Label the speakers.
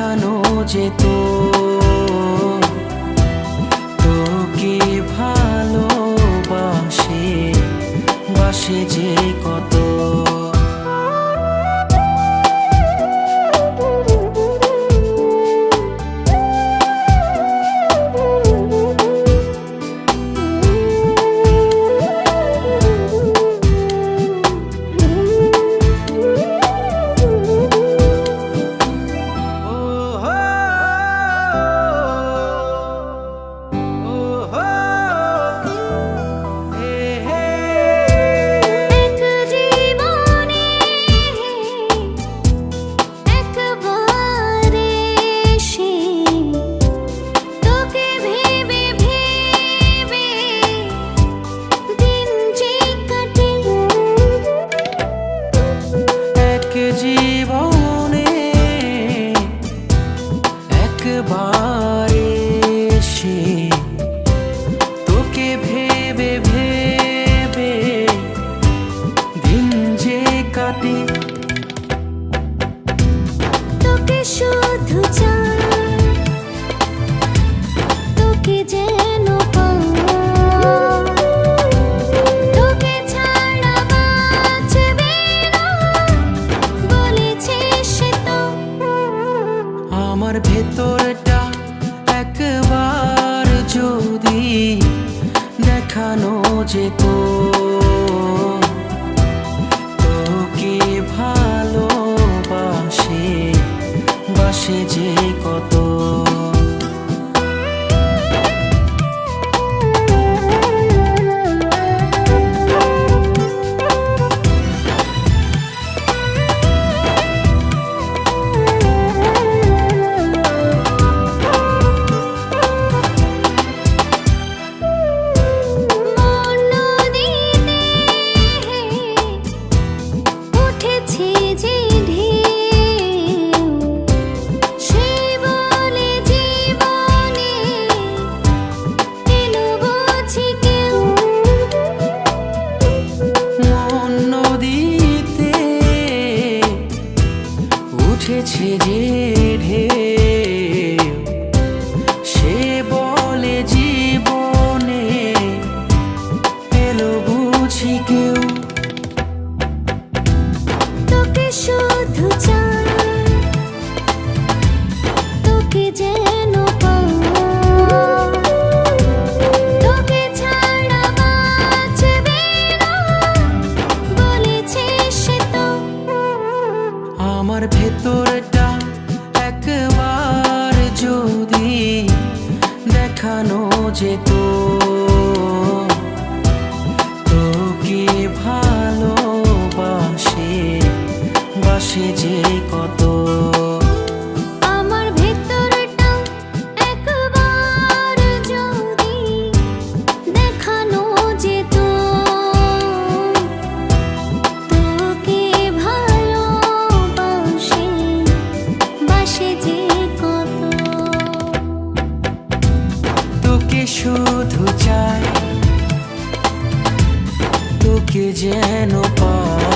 Speaker 1: দেখানো যেত, তোকে ভালোবাসে বাসে যে কত। জীবনে একবার এসে তোকে ভেবে ভেবে দিন যে কাটে,
Speaker 2: তোকে শুধু চাই, তোকে যেন তোকে ছাড়া বাঁচবে না বলেছিস তো।
Speaker 1: আমার ভেতরটা একবার যদি দেখানো যেত, তোকে ভালোবাসে বাসে যে কত। উঠেছে যে ঢেউ, সে বলে জীবনে এলো বুঝি কেউ।
Speaker 2: তোকে শুধু চাই, তোকে যেন তোকে ছাড়া বাঁচবে না বলেছিস তো।
Speaker 1: আমার ভেতরটা একবার যদি দেখানো যেত, তোকে ভালোবাসে বাসে যে কত।
Speaker 2: আমার ভেতরটা একবার যদি দেখানো যেত, তোকে ভালোবাসে বাসে যে কত।
Speaker 1: তোকে শুধু চাই, তোকে যেন পাই।